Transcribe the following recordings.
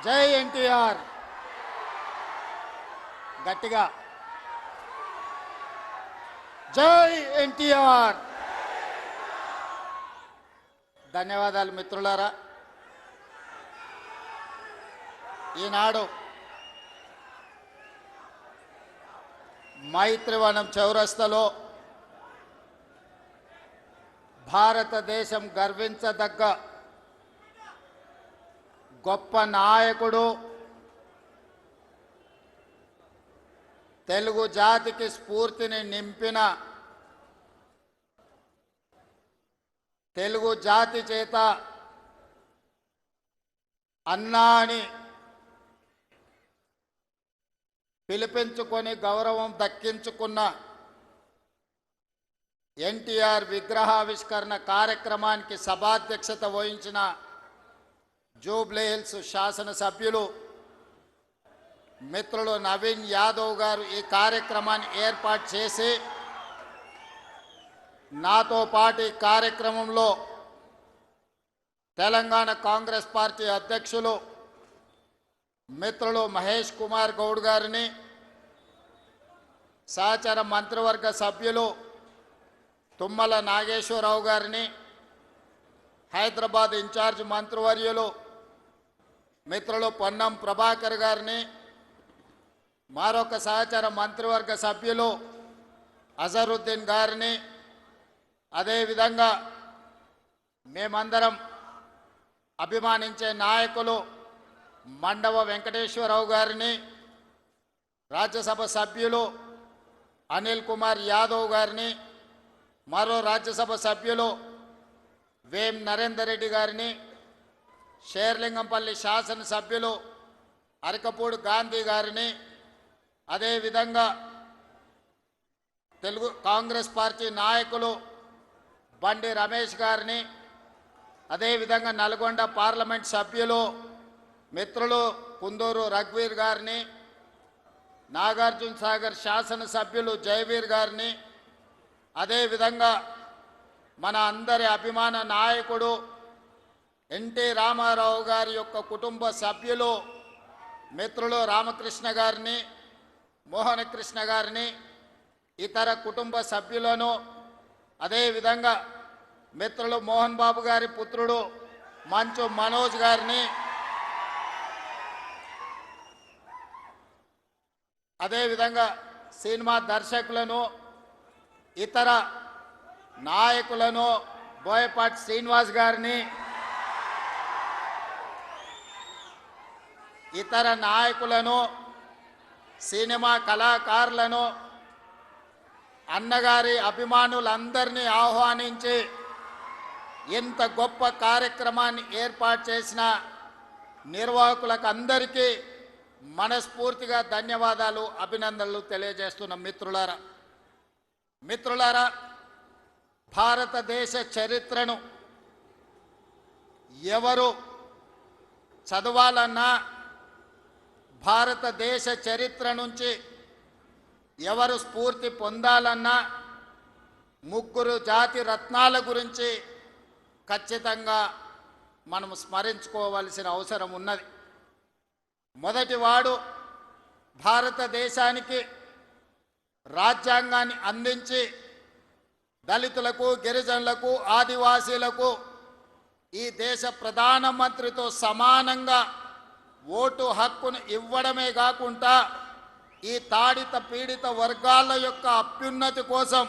జై ఎన్టీఆర్ గట్టిగా జై ఎన్టీఆర్. ధన్యవాదాలు మిత్రులారా. ఈనాడు మైత్రివనం చౌరస్తాలో భారతదేశం గర్వించదగ్గ గొప్ప నాయకుడు, తెలుగు జాతికి స్ఫూర్తిని నింపిన, తెలుగు జాతి చేత అన్నా అని పిలిపించుకొని గౌరవం దక్కించుకున్న ఎన్టీఆర్ విగ్రహావిష్కరణ కార్యక్రమానికి సభాధ్యక్షత వహించిన జూబ్లీహిల్స్ శాసనసభ్యులు మిత్రులు నవీన్ యాదవ్ గారు ఈ కార్యక్రమాన్ని ఏర్పాటు చేసి నాతో పాటు ఈ కార్యక్రమంలో తెలంగాణ కాంగ్రెస్ పార్టీ అధ్యక్షులు మిత్రులు మహేష్ కుమార్ గౌడ్ గారిని, సహచర మంత్రివర్గ సభ్యులు తుమ్మల నాగేశ్వరరావు గారిని, హైదరాబాద్ ఇన్ఛార్జ్ మంత్రివర్యులు మిత్రులు పొన్నం ప్రభాకర్ గారిని, మరొక సహచర మంత్రివర్గ సభ్యులు అజరుద్దీన్ గారిని, అదేవిధంగా మేమందరం అభిమానించే నాయకులు మండవ వెంకటేశ్వరరావు గారిని, రాజ్యసభ సభ్యులు అనిల్ కుమార్ యాదవ్ గారిని, మరో రాజ్యసభ సభ్యులు వేం నరేందర్ రెడ్డి గారిని, షేర్లింగంపల్లి శాసనసభ్యులు అరకపూడి గాంధీ గారిని, అదేవిధంగా తెలుగు కాంగ్రెస్ పార్టీ నాయకులు బండి రమేష్ గారిని, అదేవిధంగా నల్గొండ పార్లమెంట్ సభ్యులు మిత్రులు కుందూరు రఘువీర్ గారిని, నాగార్జున సాగర్ శాసనసభ్యులు జయవీర్ గారిని, అదేవిధంగా మన అందరి అభిమాన నాయకుడు ఎన్టీ రామారావు గారి యొక్క కుటుంబ సభ్యులు మిత్రులు రామకృష్ణ గారిని, మోహనకృష్ణ గారిని, ఇతర కుటుంబ సభ్యులను, అదేవిధంగా మిత్రులు మోహన్ బాబు గారి పుత్రుడు మంచు మనోజ్ గారిని, అదేవిధంగా సినిమా దర్శకులను, ఇతర నాయకులను, బోయపాటి శ్రీనివాస్ గారిని, ఇతర నాయకులను, సినిమా కళాకారులను, అన్నగారి అభిమానులందరినీ ఆహ్వానించి ఇంత గొప్ప కార్యక్రమాన్ని ఏర్పాటు చేసిన నిర్వాహకులకు అందరికీ మనస్ఫూర్తిగా ధన్యవాదాలు, అభినందనలు తెలియజేస్తున్న మిత్రులారా, భారతదేశ చరిత్రను ఎవరు చదవాలన్నా, భారతదేశ చరిత్ర నుంచి ఎవరు స్ఫూర్తి పొందాలన్నా ముగ్గురు జాతి రత్నాల గురించి ఖచ్చితంగా మనం స్మరించుకోవాల్సిన అవసరం ఉన్నది. మొదటివాడు భారతదేశానికి రాజ్యాంగాన్ని అందించి దళితులకు, గిరిజనులకు, ఆదివాసీలకు ఈ దేశ ప్రధానమంత్రితో సమానంగా ఓటు హక్కును ఇవ్వడమే కాకుండా ఈ తాడిత పీడిత వర్గాల యొక్క అభ్యున్నతి కోసం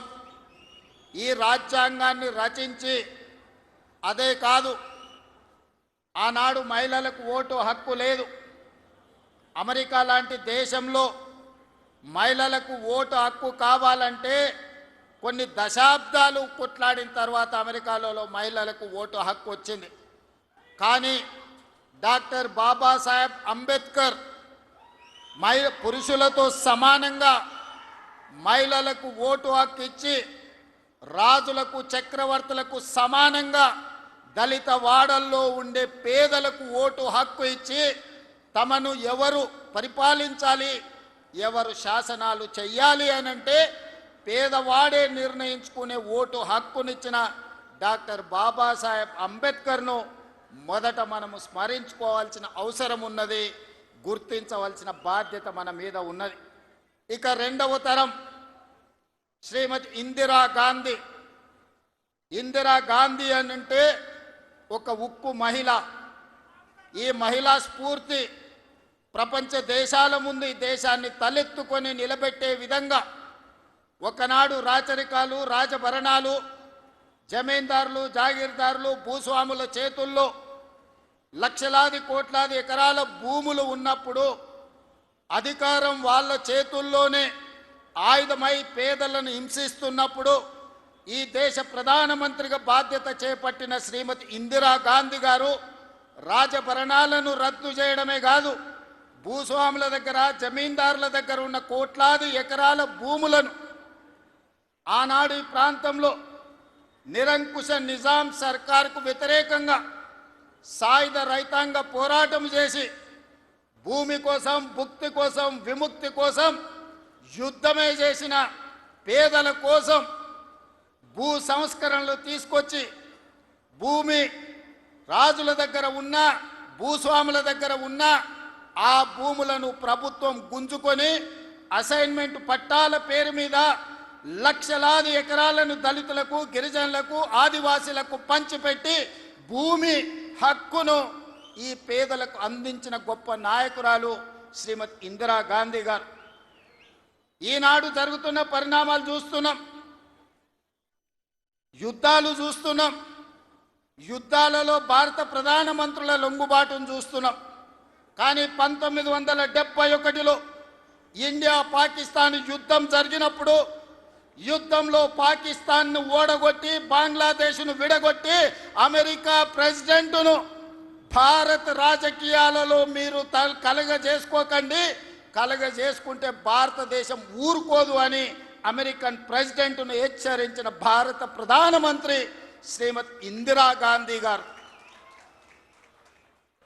ఈ రాజ్యాంగాన్ని రచించి, అదే కాదు ఆనాడు మహిళలకు ఓటు హక్కు లేదు. అమెరికా లాంటి దేశంలో మహిళలకు ఓటు హక్కు కావాలంటే కొన్ని దశాబ్దాలు కొట్లాడిన తర్వాత అమెరికాలో మహిళలకు ఓటు హక్కు వచ్చింది. కానీ డాక్టర్ బాబాసాహెబ్ అంబేద్కర్ పురుషులతో సమానంగా మహిళలకు ఓటు హక్కు ఇచ్చి, రాజులకు, చక్రవర్తులకు సమానంగా దళిత వాడల్లో ఉండే పేదలకు ఓటు హక్కు ఇచ్చి, తమను ఎవరు పరిపాలించాలి, ఎవరు శాసనాలు చెయ్యాలి అనంటే పేదవాడే నిర్ణయించుకునే ఓటు హక్కునిచ్చిన డాక్టర్ బాబాసాహెబ్ అంబేద్కర్ను మొదట మనము స్మరించుకోవాల్సిన అవసరం ఉన్నది, గుర్తించవలసిన బాధ్యత మన మీద ఉన్నది. ఇక రెండవ తరం శ్రీమతి ఇందిరాగాంధీ. ఇందిరాగాంధీ అంటే ఒక ఉక్కు మహిళ. ఈ మహిళా స్ఫూర్తి ప్రపంచ దేశాల ముందు ఈ దేశాన్ని తలెత్తుకొని నిలబెట్టే విధంగా ఒకనాడు రాచరికాలు, రాజభరణాలు, జమీందారులు, జాగీర్దారులు, భూస్వాముల చేతుల్లో లక్షలాది కోట్లాది ఎకరాల భూములు ఉన్నప్పుడు అధికారం వాళ్ళ చేతుల్లోనే ఆయుధమై పేదలను హింసిస్తున్నప్పుడు ఈ దేశ ప్రధానమంత్రిగా బాధ్యత చేపట్టిన శ్రీమతి ఇందిరాగాంధీ గారు రాజభరణాలను రద్దు చేయడమే కాదు, భూస్వాముల దగ్గర, జమీందారుల దగ్గర ఉన్న కోట్లాది ఎకరాల భూములను ఆనాడు ఈ ప్రాంతంలో నిరంకుశ నిజాం సర్కార్కు వ్యతిరేకంగా సాయుధ రైతాంగ పోరాటం చేసి భూమి కోసం, భుక్తి కోసం, విముక్తి కోసం యుద్ధమే చేసిన పేదల కోసం భూ సంస్కరణలు తీసుకొచ్చి భూమి రాజుల దగ్గర ఉన్న, భూస్వాముల దగ్గర ఉన్న ఆ భూములను ప్రభుత్వం గుంజుకొని అసైన్మెంట్ పట్టాల పేరు మీద లక్షలాది ఎకరాలను దళితులకు, గిరిజనులకు, ఆదివాసీలకు పంచిపెట్టి భూమి హక్కును ఈ పేదలకు అందించిన గొప్ప నాయకురాలు శ్రీమతి ఇందిరాగాంధీ గారు. ఈనాడు జరుగుతున్న పరిణామాలు చూస్తున్నాం, యుద్ధాలు చూస్తున్నాం, యుద్ధాలలో భారత ప్రధానమంత్రుల లొంగుబాటును చూస్తున్నాం. కానీ 1971లో ఇండియా పాకిస్తాన్ యుద్ధం జరిగినప్పుడు యుద్ధంలో పాకిస్తాన్ను ఓడగొట్టి బంగ్లాదేశ్ను విడగొట్టి అమెరికా ప్రెసిడెంట్ను భారత్ రాజకీయాలలో మీరు కలగజేసుకోకండి, కలగజేసుకుంటే భారతదేశం ఊరుకోదు అని అమెరికన్ ప్రెసిడెంట్ను హెచ్చరించిన భారత ప్రధానమంత్రి శ్రీమతి ఇందిరాగాంధీ గారు.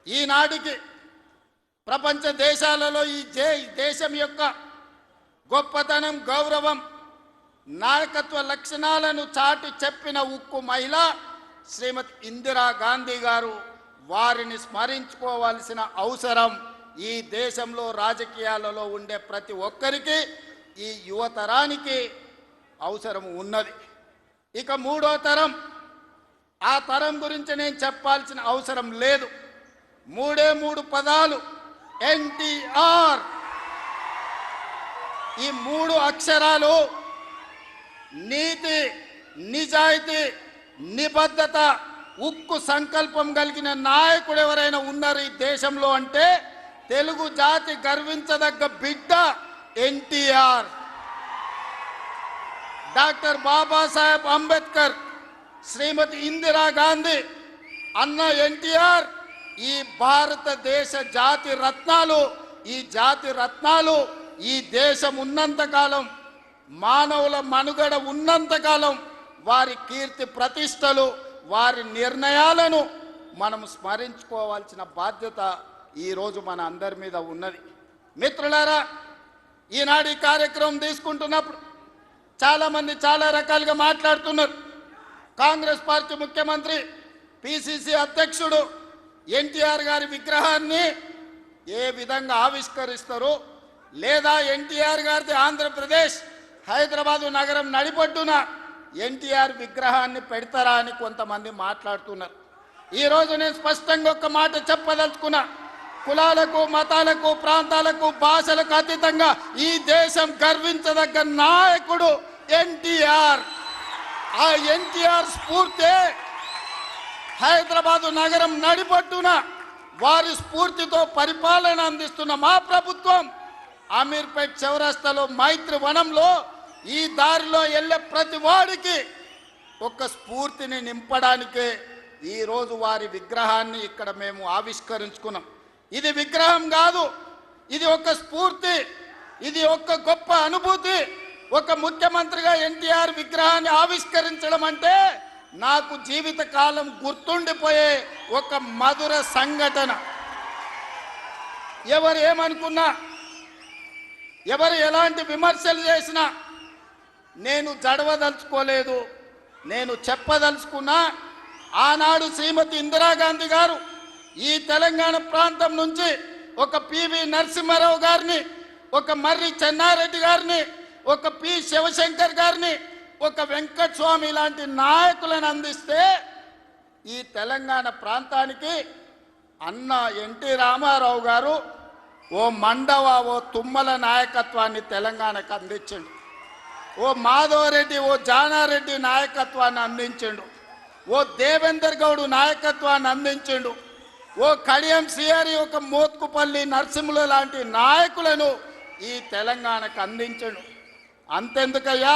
ఈనాటికి ప్రపంచ దేశాలలో ఈ దేశం యొక్క గొప్పతనం, గౌరవం, నాయకత్వ లక్షణాలను చాటి చెప్పిన ఉక్కు మహిళ శ్రీమతి ఇందిరాగాంధీ గారు. వారిని స్మరించుకోవాల్సిన అవసరం ఈ దేశంలో రాజకీయాలలో ఉండే ప్రతి ఒక్కరికి, ఈ యువతరానికి అవసరం ఉన్నది. ఇక మూడో తరం, ఆ తరం గురించి నేను చెప్పాల్సిన అవసరం లేదు. మూడు పదాలు, ఎన్టీఆర్. ఈ 3 అక్షరాలు నీతి, నిజాయితీ, నిబద్ధత, ఉక్కు సంకల్పం కలిగిన నాయకుడు ఎవరైనా ఉన్నారు ఈ దేశంలో అంటే తెలుగు జాతి గర్వించదగ్గ బిడ్డ ఎన్టీఆర్. డాక్టర్ బాబాసాహెబ్ అంబేద్కర్, శ్రీమతి ఇందిరాగాంధీ, అన్న ఎన్టీఆర్ ఈ భారతదేశ జాతి రత్నాలు. ఈ జాతి రత్నాలు ఈ దేశం ఉన్నంతకాలం, మానవుల మనుగడ ఉన్నంతకాలం వారి కీర్తి ప్రతిష్టలు, వారి నిర్ణయాలను మనం స్మరించుకోవాల్సిన బాధ్యత ఈరోజు మన అందరి మీద ఉన్నది. మిత్రులారా, ఈనాడు ఈ కార్యక్రమం తీసుకుంటున్నప్పుడు చాలామంది చాలా రకాలుగా మాట్లాడుతున్నారు. కాంగ్రెస్ పార్టీ ముఖ్యమంత్రి, పిసిసి అధ్యక్షుడు ఎన్టీఆర్ గారి విగ్రహాన్ని ఏ విధంగా ఆవిష్కరిస్తారు, లేదా ఎన్టీఆర్ గారిది ఆంధ్రప్రదేశ్ హైదరాబాదు నగరం నడిపొడ్డున ఎన్టీఆర్ విగ్రహాన్ని పెడతారా అని కొంతమంది మాట్లాడుతున్నారు. ఈరోజు నేను స్పష్టంగా ఒక మాట చెప్పదలుచుకున్నా. కులాలకు, మతాలకు, ప్రాంతాలకు, భాషలకు అతీతంగా ఈ దేశం గర్వించదగ్గ నాయకుడు ఎన్టీఆర్. ఆ ఎన్టీఆర్ స్ఫూర్తి హైదరాబాదు నగరం నడిపొట్టున వారి స్ఫూర్తితో పరిపాలన అందిస్తున్న మా ప్రభుత్వం అమీర్పేట్ చౌరస్తాలో మైత్రి వనంలో ఈ దారిలో వెళ్ళే ప్రతి వాడికి ఒక స్ఫూర్తిని నింపడానికే ఈరోజు వారి విగ్రహాన్ని ఇక్కడ మేము ఆవిష్కరించుకున్నాం. ఇది విగ్రహం కాదు, ఇది ఒక స్ఫూర్తి, ఇది ఒక గొప్ప అనుభూతి. ఒక ముఖ్యమంత్రిగా ఎన్టీఆర్ విగ్రహాన్ని ఆవిష్కరించడం అంటే నాకు జీవితకాలం గుర్తుండిపోయే ఒక మధుర సంఘటన. ఎవరు ఏమనుకున్నా, ఎవరు ఎలాంటి విమర్శలు చేసినా నేను జడవదలుచుకోలేదు. నేను చెప్పదలుచుకున్నా ఆనాడు శ్రీమతి ఇందిరాగాంధీ గారు ఈ తెలంగాణ ప్రాంతం నుంచి ఒక పివి నరసింహారావు గారిని, ఒక మర్రి చెన్నారెడ్డి గారిని, ఒక పి శివశంకర్ గారిని, ఒక వెంకటస్వామి లాంటి నాయకులను అందిస్తే ఈ తెలంగాణ ప్రాంతానికి అన్న ఎన్టీ రామారావు గారు ఓ మండవ, ఓ తుమ్మల నాయకత్వాన్ని తెలంగాణకు అందించండు. ఓ మాధవరెడ్డి, ఓ జానారెడ్డి నాయకత్వాన్ని అందించండు. ఓ దేవేందర్ గౌడ్ నాయకత్వాన్ని అందించండు. ఓ కడియం సిఆరి, ఒక మోత్కుపల్లి నరసింహులు లాంటి నాయకులను ఈ తెలంగాణకు అందించండు. అంతెందుకయ్యా,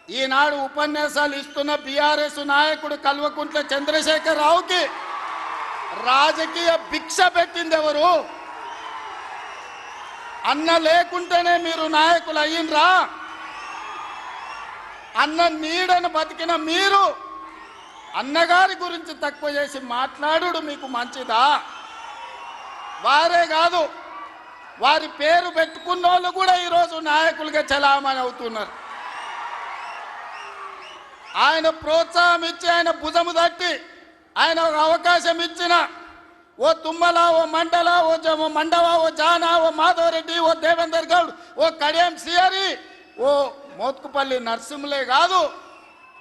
ఈనాడు ఉపన్యాసాలు ఇస్తున్న బీఆర్ఎస్ నాయకుడు కల్వకుంట్ల చంద్రశేఖర్ రావుకి రాజకీయ భిక్ష పెట్టింది ఎవరు? అన్న లేకుంటేనే మీరు నాయకులు అయ్యిండ్రా? అన్న నీడను బతికిన మీరు అన్నగారి గురించి తక్కువ చేసి మాట్లాడు మీకు మంచిదా? వారే కాదు, వారి పేరు పెట్టుకున్న వాళ్ళు కూడా ఈరోజు నాయకులుగా చలామణి అవుతున్నారు. ఆయన ప్రోత్సాహం ఇచ్చి, ఆయన భుజము తట్టి, ఆయన ఒక అవకాశం ఇచ్చిన ఓ తుమ్మల, ఓ మండల, ఓ మండవ, ఓ జానా, ఓ మాధవరెడ్డి, ఓ దేవేందర్ గౌడ్, ఓ కడియం సిఆరి, ఓ మోత్కుపల్లి నరసింహులే కాదు,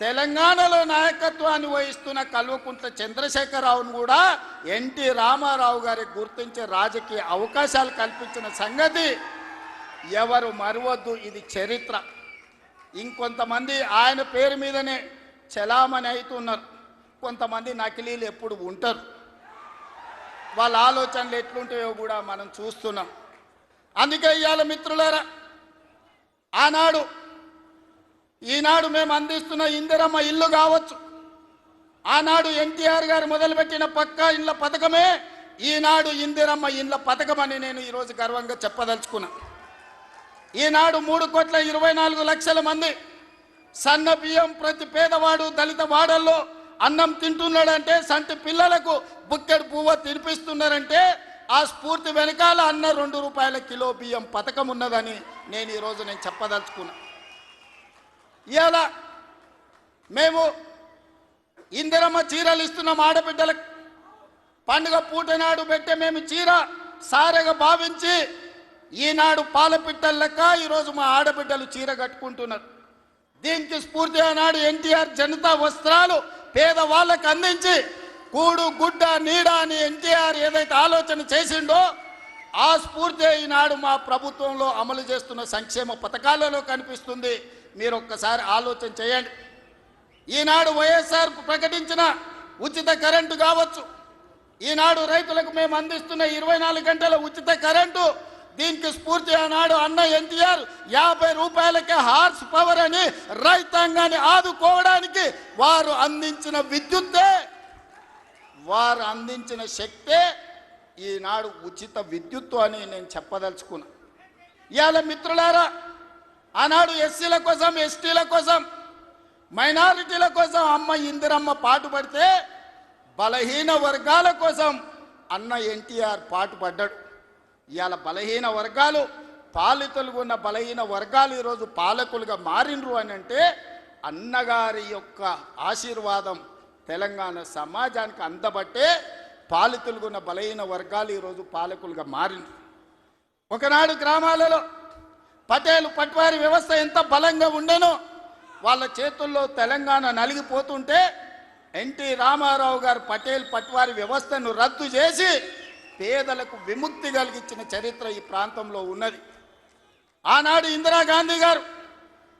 తెలంగాణలో నాయకత్వాన్ని వహిస్తున్న కల్వకుంట్ల చంద్రశేఖరరావును కూడా ఎన్టీ రామారావు గారికి గుర్తించే రాజకీయ అవకాశాలు కల్పించిన సంగతి ఎవరు మరవద్దు. ఇది చరిత్ర. ఇంకొంతమంది ఆయన పేరు మీదనే చలామణి అవుతున్నారు. కొంతమంది నకిలీలు ఎప్పుడు ఉంటారు. వాళ్ళ ఆలోచనలు ఎట్లుంటాయో కూడా మనం చూస్తున్నాం. అందుకే ఇవాళ మిత్రులారా, ఈనాడు మేము అందిస్తున్న ఇందిరమ్మ ఇల్లు కావచ్చు, ఆనాడు ఎన్టీఆర్ గారు మొదలుపెట్టిన పక్కా ఇళ్ళ పథకమే ఈనాడు ఇందిరమ్మ ఇళ్ళ పథకం అని నేను ఈరోజు గర్వంగా చెప్పదలుచుకున్నా. ఈనాడు 3,24,00,000 మంది సన్న బియ్యం ప్రతి పేదవాడు దళిత వాడల్లో అన్నం తింటున్నాడంటే, సంటి పిల్లలకు బుక్కెడు పువ్వు తినిపిస్తున్నారంటే ఆ స్ఫూర్తి వెనకాల అన్న 2 రూపాయల కిలో బియ్యం పథకం ఉన్నదని నేను ఈరోజు చెప్పదలుచుకున్నా. ఇవాళ మేము ఇందిరమ్మ చీరలు ఇస్తున్నాం ఆడబిడ్డలకు. పండుగ పూట నాడు పెట్టే మేము చీర సారెగా భావించి ఈనాడు పాలపిట్టల లెక్క ఈరోజు మా ఆడబిడ్డలు చీర కట్టుకుంటున్నారు. దీనికి స్ఫూర్తి ఆనాడు ఎన్టీఆర్ జనతా వస్త్రాలు పేదవాళ్ళకు అందించి కూడు గుడ్డ నీడ అని ఎన్టీఆర్ ఏదైతే ఆలోచన చేసిండో ఆ స్ఫూర్తి ఈనాడు మా ప్రభుత్వంలో అమలు చేస్తున్న సంక్షేమ పథకాలలో కనిపిస్తుంది. మీరు ఒక్కసారి ఆలోచన చేయండి. ఈనాడు వైఎస్ఆర్ ప్రకటించిన ఉచిత కరెంటు కావచ్చు, ఈనాడు రైతులకు మేము అందిస్తున్న 24 గంటల ఉచిత కరెంటు, దీనికి స్ఫూర్తి ఆనాడు అన్న ఎన్టీఆర్ 50 రూపాయలకే హార్స్ పవర్ అని రైతాంగాన్ని ఆదుకోవడానికి వారు అందించిన విద్యుత్తే, వారు అందించిన శక్తే ఈనాడు ఉచిత విద్యుత్తు అని నేను చెప్పదలుచుకున్నా. ఇవాళ మిత్రులారా, ఆనాడు ఎస్సీల కోసం, ఎస్టీల కోసం, మైనారిటీల కోసం అమ్మ ఇందిరమ్మ పాటుపడితే బలహీన వర్గాల కోసం అన్న ఎన్టీఆర్ పాటుపడ్డాడు. ఇవాళ బలహీన వర్గాలు, పాలితులుగా ఉన్న బలహీన వర్గాలు ఈరోజు పాలకులుగా మారినరు అని అంటే అన్నగారి యొక్క ఆశీర్వాదం తెలంగాణ సమాజానికి అందబట్టే పాలితులుగా ఉన్న బలహీన వర్గాలు ఈరోజు పాలకులుగా మారినరు. ఒకనాడు గ్రామాలలో పటేలు పట్వారి వ్యవస్థ ఎంత బలంగా ఉండేనో వాళ్ళ చేతుల్లో తెలంగాణ నలిగిపోతుంటే ఎన్టీ రామారావు గారు పటేల్ పట్వారి వ్యవస్థను రద్దు చేసి పేదలకు విముక్తి కలిగించిన చరిత్ర ఈ ప్రాంతంలో ఉన్నది. ఆనాడు ఇందిరాగాంధీ గారు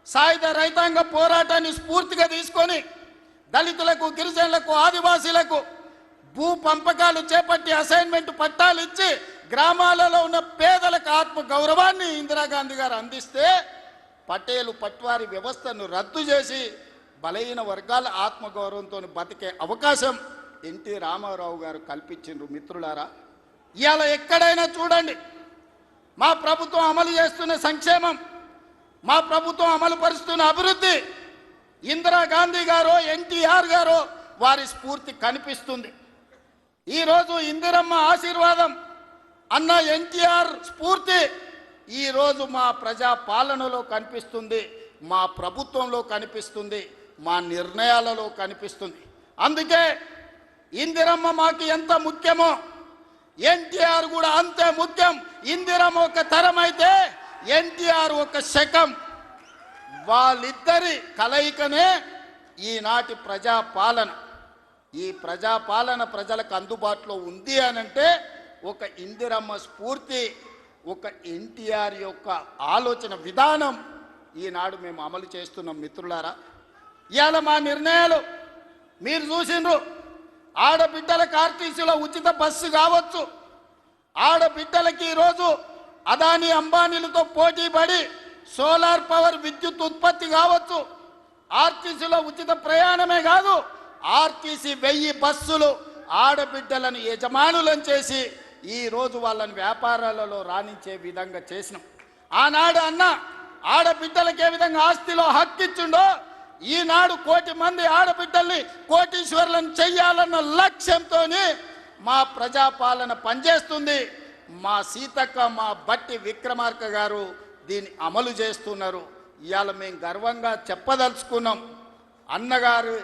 సాయుధ రైతాంగ పోరాటాన్ని స్ఫూర్తిగా తీసుకొని దళితులకు, గిరిజనులకు, ఆదివాసీలకు భూ పంపకాలు చేపట్టి అసైన్మెంట్ పట్టాలు ఇచ్చి గ్రామాలలో ఉన్న పేదలకు ఆత్మ గౌరవాన్ని ఇందిరాగాంధీ గారు అందిస్తే పటేలు పట్వారి వ్యవస్థను రద్దు చేసి బలహీన వర్గాల ఆత్మగౌరవంతో బతికే అవకాశం ఎన్టీ రామారావు గారు కల్పించిండ్రు. మిత్రులారా, ఇవాళ ఎక్కడైనా చూడండి మా ప్రభుత్వం అమలు చేస్తున్న సంక్షేమం, మా ప్రభుత్వం అమలు పరుస్తున్న అభివృద్ధి ఇందిరాగాంధీ గారో ఎన్టీఆర్ గారో వారి స్ఫూర్తి కనిపిస్తుంది. ఈరోజు ఇందిరమ్మ ఆశీర్వాదం, అన్న ఎన్టీఆర్ స్ఫూర్తి ఈరోజు మా ప్రజా పాలనలో కనిపిస్తుంది, మా ప్రభుత్వంలో కనిపిస్తుంది, మా నిర్ణయాలలో కనిపిస్తుంది. అందుకే ఇందిరమ్మ మాకు ఎంత ముఖ్యమో ఎన్టీఆర్ కూడా అంతే ముఖ్యం. ఇందిరమ్మ ఒక తరం అయితే ఎన్టీఆర్ ఒక శకం. వాళ్ళిద్దరి కలయికనే ఈనాటి ప్రజాపాలన. ఈ ప్రజాపాలన ప్రజలకు అందుబాటులో ఉంది అనంటే ఒక ఇందిరమ్మ స్ఫూర్తి, ఒక ఎన్టీఆర్ యొక్క ఆలోచన విధానం ఈనాడు మేము అమలు చేస్తున్నాం. మిత్రులారా, ఇవాళ మా నిర్ణయాలు మీరు చూసిండ్రు. ఆడబిడ్డలకు ఆర్టీసీలో ఉచిత బస్సు కావచ్చు, ఆడబిడ్డలకి ఈరోజు అదానీ అంబానీలతో పోటీ పడి సోలార్ పవర్ విద్యుత్ ఉత్పత్తి కావచ్చు, ఆర్టీసీలో ఉచిత ప్రయాణమే కాదు, ఆర్టీసీ 1000 బస్సులు ఆడబిడ్డలను యజమానులను చేసి ఈరోజు వాళ్ళని వ్యాపారాలలో రాణించే విధంగా చేసినాం. ఆనాడు అన్న ఆడబిడ్డలకు ఏ విధంగా ఆస్తిలో హక్కిచ్చిండో ఈనాడు 1 కోటి మంది ఆడబిడ్డల్ని కోటీశ్వరులను చెయ్యాలన్న లక్ష్యంతో మా ప్రజాపాలన పనిచేస్తుంది. మా సీతక్క, మా బట్టి విక్రమార్క గారు దీన్ని అమలు చేస్తున్నారు. ఇవాళ మేము గర్వంగా చెప్పదలుచుకున్నాం, అన్నగారు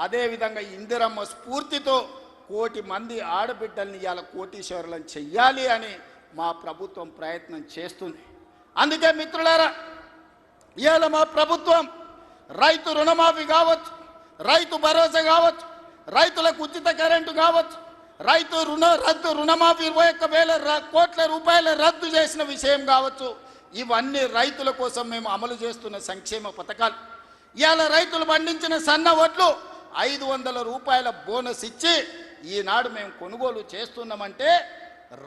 అదేవిధంగా ఇందిరమ్మ స్ఫూర్తితో 1 కోటి మంది ఆడబిడ్డల్ని ఇవాళ కోటీశ్వరులను చెయ్యాలి అని మా ప్రభుత్వం ప్రయత్నం చేస్తుంది. అందుకే మిత్రులారా, ఇవాళ మా ప్రభుత్వం రైతు రుణమాఫీ కావచ్చు, రైతు భరోసా కావచ్చు, రైతులకు ఉచిత కరెంటు కావచ్చు, రైతు రుణమాఫీ 21,000 కోట్ల రూపాయల రద్దు చేసిన విషయం కావచ్చు, ఇవన్నీ రైతుల కోసం మేము అమలు చేస్తున్న సంక్షేమ పథకాలు. ఇవాళ రైతులు పండించిన సన్న వడ్లు 500 రూపాయల బోనస్ ఇచ్చి ఈనాడు మేము కొనుగోలు చేస్తున్నామంటే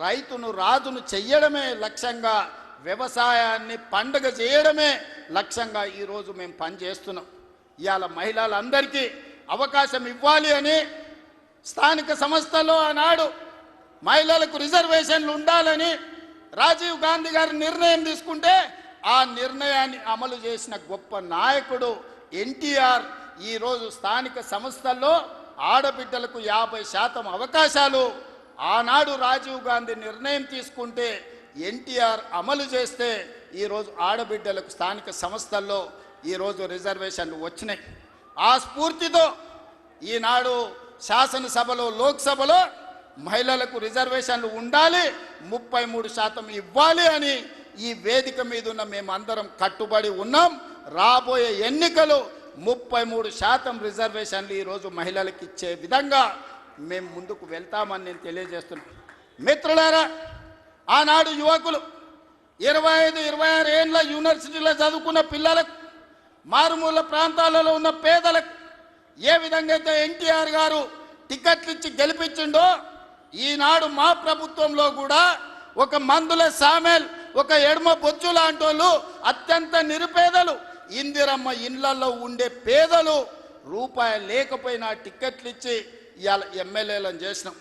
రైతును రాజును చెయ్యడమే లక్ష్యంగా, వ్యవసాయాన్ని పండుగ చేయడమే లక్ష్యంగా ఈరోజు మేము పనిచేస్తున్నాం. ఇవాళ మహిళలందరికీ అవకాశం ఇవ్వాలి అని స్థానిక సంస్థల్లో ఆనాడు మహిళలకు రిజర్వేషన్లు ఉండాలని రాజీవ్ గాంధీ గారి నిర్ణయం తీసుకుంటే ఆ నిర్ణయాన్ని అమలు చేసిన గొప్ప నాయకుడు ఎన్టీఆర్. ఈరోజు స్థానిక సంస్థల్లో ఆడబిడ్డలకు 50% అవకాశాలు ఆనాడు రాజీవ్ గాంధీ నిర్ణయం తీసుకుంటే ఎన్టీఆర్ అమలు చేస్తే ఈరోజు ఆడబిడ్డలకు స్థానిక సంస్థల్లో ఈరోజు రిజర్వేషన్లు వచ్చినాయి. ఆ స్ఫూర్తితో ఈనాడు శాసనసభలో, లోక్సభలో మహిళలకు రిజర్వేషన్లు ఉండాలి, 33% ఇవ్వాలి అని ఈ వేదిక మీద ఉన్న మేమందరం కట్టుబడి ఉన్నాం. రాబోయే ఎన్నికలు 33% రిజర్వేషన్లు ఈరోజు మహిళలకు ఇచ్చే విధంగా మేము ముందుకు వెళ్తామని నేను తెలియజేస్తున్నాను. మిత్రులారా, ఆనాడు యువకులు 25-26 ఏళ్ళ యూనివర్సిటీలో చదువుకున్న పిల్లలకు, మారుమూల ప్రాంతాలలో ఉన్న పేదలకు ఏ విధంగా అయితే ఎన్టీఆర్ గారు టికెట్లు ఇచ్చి గెలిపించిండో ఈనాడు మా ప్రభుత్వంలో కూడా ఒక మందుల సామెల్, ఒక ఎడమ బొచ్చు లాంటి వాళ్ళు, అత్యంత నిరుపేదలు, ఇందిరమ్మ ఇండ్లలో ఉండే పేదలు రూపాయి లేకపోయినా టికెట్లు ఇచ్చి ఇవాళ ఎమ్మెల్యేలను చేసినాం.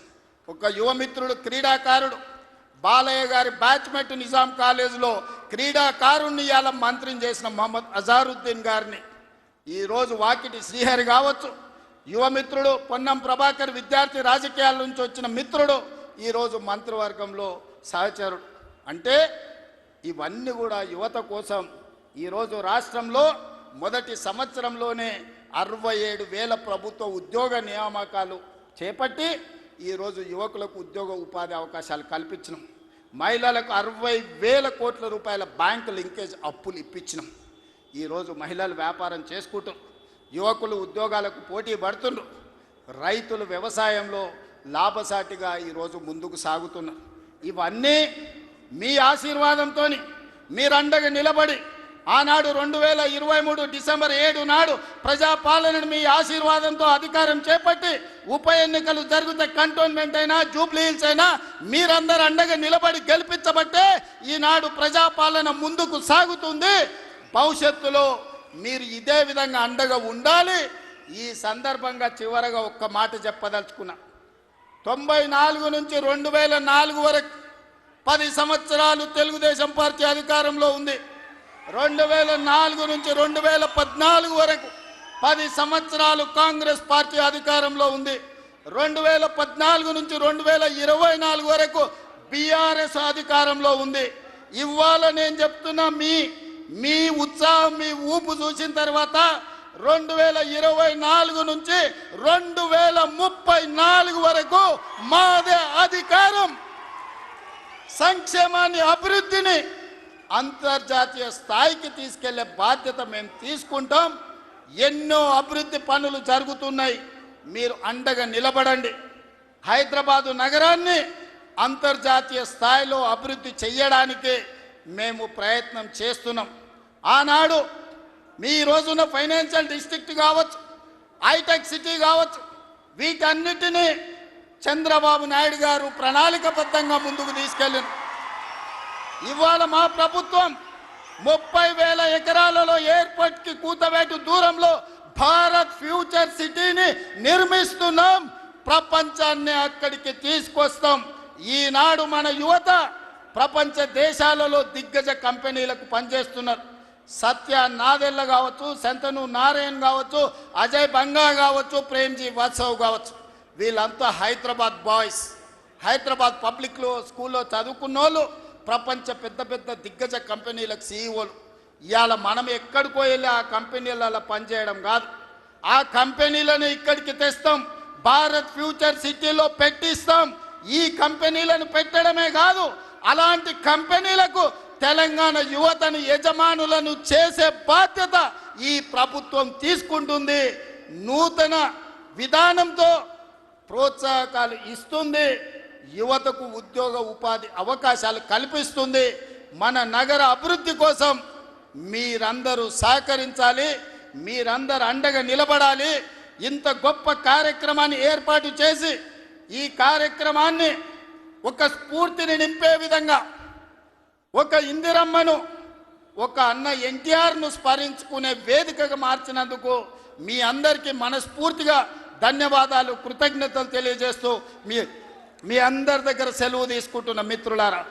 ఒక యువమిత్రుడు, క్రీడాకారుడు బాలయ్య గారి బ్యాచ్మెట్ నిజాం కాలేజీలో క్రీడాకారుణ్ణి ఇవాళ మంత్రిని చేసిన మహమ్మద్ అజారుద్దీన్ గారిని, ఈరోజు వాకిటి శ్రీహరి కావచ్చు, యువమిత్రుడు పొన్నం ప్రభాకర్ విద్యార్థి రాజకీయాల నుంచి వచ్చిన మిత్రుడు ఈరోజు మంత్రివర్గంలో సహచరుడు. అంటే ఇవన్నీ కూడా యువత కోసం. ఈరోజు రాష్ట్రంలో మొదటి సంవత్సరంలోనే 67,000 ప్రభుత్వ ఉద్యోగ నియామకాలు చేపట్టి ఈరోజు యువకులకు ఉద్యోగ ఉపాధి అవకాశాలు కల్పించినాం. మహిళలకు 60,000 కోట్ల రూపాయల బ్యాంకు లింకేజ్ అప్పులు ఇప్పించినాం. ఈరోజు మహిళలు వ్యాపారం చేసుకుంటూ, యువకులు ఉద్యోగాలకు పోటీ పడుతుండ్రు, రైతులు వ్యవసాయంలో లాభసాటిగా ఈరోజు ముందుకు సాగుతున్నారు. ఇవన్నీ మీ ఆశీర్వాదంతో మీరు అండగా నిలబడి ఆనాడు 2023 డిసెంబర్ 7 నాడు ప్రజాపాలనను మీ ఆశీర్వాదంతో అధికారం చేపట్టి ఉప ఎన్నికలు జరిగితే కంటోన్మెంట్ అయినా జూబ్లీ హిల్స్ అయినా మీరందరూ అండగా నిలబడి గెలిపించబట్టే ఈనాడు ప్రజాపాలన ముందుకు సాగుతుంది. భవిష్యత్తులో మీరు ఇదే విధంగా అండగా ఉండాలి. ఈ సందర్భంగా చివరగా ఒక్క మాట చెప్పదలుచుకున్నా. 94 నుంచి 2004 వరకు 10 సంవత్సరాలు తెలుగుదేశం పార్టీ అధికారంలో ఉంది. 2004 నుంచి 2014 వరకు 10 సంవత్సరాలు కాంగ్రెస్ పార్టీ అధికారంలో ఉంది. 2014 నుంచి 2024 వరకు బీఆర్ఎస్ అధికారంలో ఉంది. ఇవాళ నేను చెప్తున్నా, మీ ఉత్సాహం, మీ ఊపు చూసిన తర్వాత 2024 నుంచి 2034 వరకు మాదే అధికారం. సంక్షేమాన్ని, అభివృద్ధిని అంతర్జాతీయ స్థాయికి తీసుకెళ్లే బాధ్యత మేము తీసుకుంటాం. ఎన్నో అభివృద్ధి పనులు జరుగుతున్నాయి, మీరు అండగా నిలబడండి. హైదరాబాదు నగరాన్ని అంతర్జాతీయ స్థాయిలో అభివృద్ధి చేయడానికి మేము ప్రయత్నం చేస్తున్నాం. ఆనాడు మీ రోజున ఫైనాన్షియల్ డిస్ట్రిక్ట్ కావచ్చు, హైటెక్ సిటీ కావచ్చు, వీటన్నిటినీ చంద్రబాబు నాయుడు గారు ప్రణాళికబద్ధంగా ముందుకు తీసుకెళ్ళింది. ఇవాళ మా ప్రభుత్వం 30,000 ఎకరాలలో ఎయిర్పోర్ట్కి కూతవేటు దూరంలో భారత్ ఫ్యూచర్ సిటీని నిర్మిస్తున్నాం. ప్రపంచాన్ని అక్కడికి తీసుకొస్తాం. ఈనాడు మన యువత ప్రపంచ దేశాలలో దిగ్గజ కంపెనీలకు పనిచేస్తున్నారు. సత్య నాదెల్ల కావచ్చు, శంతను నారాయణ్ కావచ్చు, అజయ్ బంగా కావచ్చు, ప్రేమ్జీ వాత్సవ్ కావచ్చు, వీళ్ళంతా హైదరాబాద్ బాయ్స్. హైదరాబాద్ పబ్లిక్ స్కూల్లో చదువుకున్న వాళ్ళు ప్రపంచ పెద్ద పెద్ద దిగ్గజ కంపెనీలకు సీఈఓలు. ఇవాళ మనం ఎక్కడికో వెళ్ళి ఆ కంపెనీలలో పనిచేయడం కాదు, ఆ కంపెనీలను ఇక్కడికి తెస్తాం, భారత్ ఫ్యూచర్ సిటీలో పెట్టిస్తాం. ఈ కంపెనీలను పెట్టడమే కాదు, అలాంటి కంపెనీలకు తెలంగాణ యువతను యజమానులను చేసే బాధ్యత ఈ ప్రభుత్వం తీసుకుంటుంది. నూతన విధానంతో ప్రోత్సాహకాలు ఇస్తుంది, యువతకు ఉద్యోగ ఉపాధి అవకాశాలు కల్పిస్తుంది. మన నగర అభివృద్ధి కోసం మీరందరూ సహకరించాలి, మీరందరూ అండగా నిలబడాలి. ఇంత గొప్ప కార్యక్రమాన్ని ఏర్పాటు చేసి ఈ కార్యక్రమాన్ని ఒక స్ఫూర్తిని నింపే విధంగా, ఒక ఇందిరమ్మను, ఒక అన్న ఎన్టీఆర్ను స్మరించుకునే వేదికగా మార్చినందుకు మీ అందరికీ మనస్ఫూర్తిగా ధన్యవాదాలు, కృతజ్ఞతలు తెలియజేస్తూ మీ అందరి దగ్గర సెలవు తీసుకుంటున్న మిత్రులారా.